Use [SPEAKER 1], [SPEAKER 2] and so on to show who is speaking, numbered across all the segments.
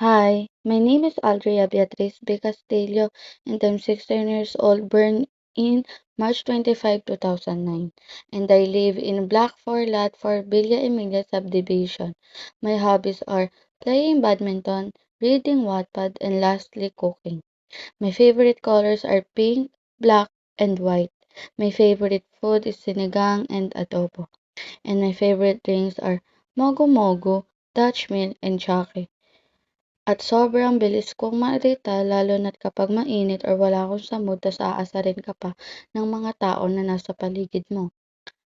[SPEAKER 1] Hi, my name is Aldria Beatriz B. Castillo and I'm 16 years old, born in March 25, 2009, and I live in Block 4, Lot 4, Villa Emilia subdivision. My hobbies are playing badminton, reading Wattpad, and lastly cooking. My favorite colors are pink, black, and white. My favorite food is sinigang and adobo, and my favorite drinks are mogo mogo, Dutch mill, and chocolate. At sobrang bilis kong mairita lalo na't kapag mainit or wala akong sa mood tas aasarin ka pa ng mga tao na nasa paligid mo.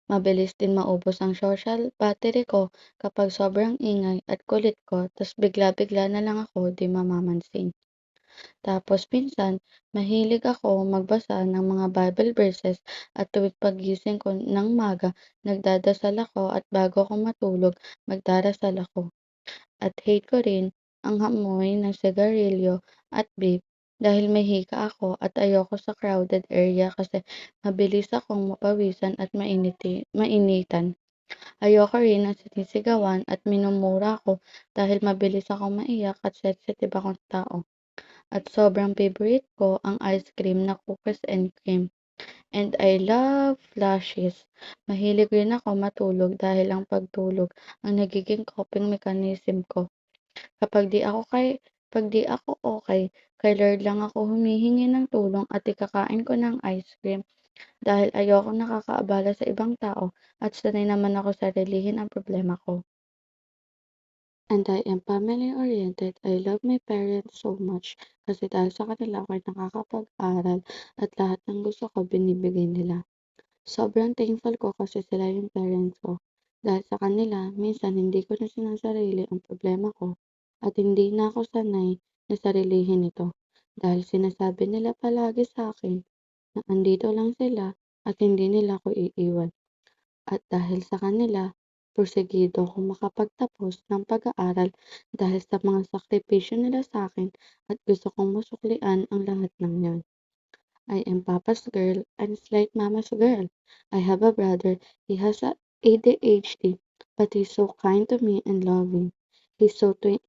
[SPEAKER 1] Mabilis din maubos ang social battery ko kapag sobrang ingay at kulit ko tas bigla-bigla na lang ako di mamamansin. Tapos minsan, mahilig ako magbasa ng mga Bible verses at tuwing paggising ko ng maga, nagdadasal ako at bago ako matulog, magdarasal ako. At hate ko rin ang amoy ng sigarilyo at vape dahil may hika ako at ayoko sa crowded area kasi mabilis akong mapawisan at mainitan. Ayoko rin ng sinisigawan at minumura ko dahil mabilis akong maiyak at sensitive akong tao. At sobrang favorite ko ang ice cream na cookies and cream. And I love flashes. Mahilig rin ako matulog dahil ang pagtulog ang nagiging coping mechanism ko. Kapag di ako kay Pag di ako okay, kay Lord lang ako humihingi ng tulong at ikakain ko ng ice cream dahil ayokong nakakaabala sa ibang tao at sanay naman ako sarilihin ang problema ko. And I am family-oriented. I love my parents so much kasi dahil sa kanila ako'y nakakapag-aral at lahat ng gusto ko binibigay nila. Sobrang thankful ko kasi sila yung parents ko. Dahil sa kanila, minsan hindi ko na sinasarili ang problema ko at hindi na ako sanay na sarilihin ito. Dahil sinasabi nila palagi sa akin na andito lang sila at hindi nila ako iiwan. At dahil sa kanila, porsigido akong makapagtapos ng pag-aaral dahil sa mga sakripisyo nila sa akin at gusto kong masuklian ang lahat ng yon. I am Papa's girl and slight Mama's girl. I have a brother. He has a ADHD, but he's so kind to me and loving. He's 21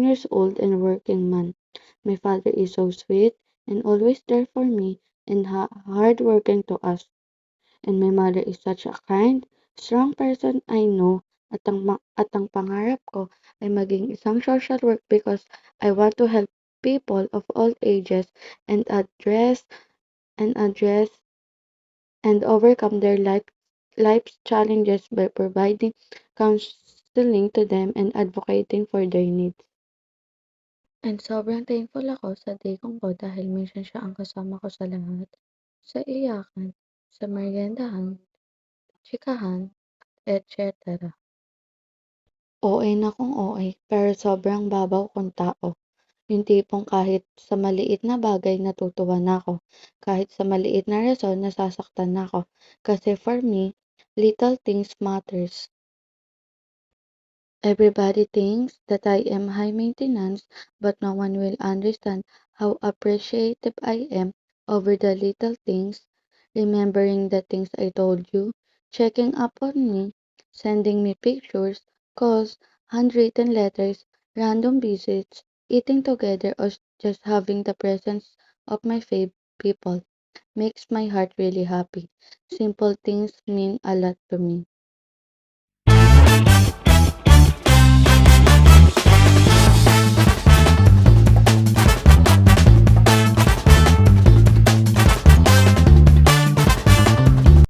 [SPEAKER 1] years old and working man. My father is so sweet and always there for me and hardworking to us. And my mother is such a kind, strong person I know at ang pangarap ko ay maging isang social work because I want to help people of all ages and address and overcome their life's challenges by providing counseling to them and advocating for their needs. And sobrang thankful ako sa Digong ko dahil minsan siya ang kasama ko sa lahat. Sa iyakan, sa meriendahan, chikahan, etc. OA na kung OA, pero sobrang babaw kong tao. Yung tipong kahit sa maliit na bagay natutuwa na ako, kahit sa maliit na rason nasasaktan na ako. Kasi for me, little things matters. Everybody thinks that I am high maintenance, but no one will understand how appreciative I am over the little things, remembering the things I told you, checking up on me, sending me pictures, calls, handwritten letters, random visits, eating together, or just having the presence of my fave people makes my heart really happy. Simple things mean a lot to me.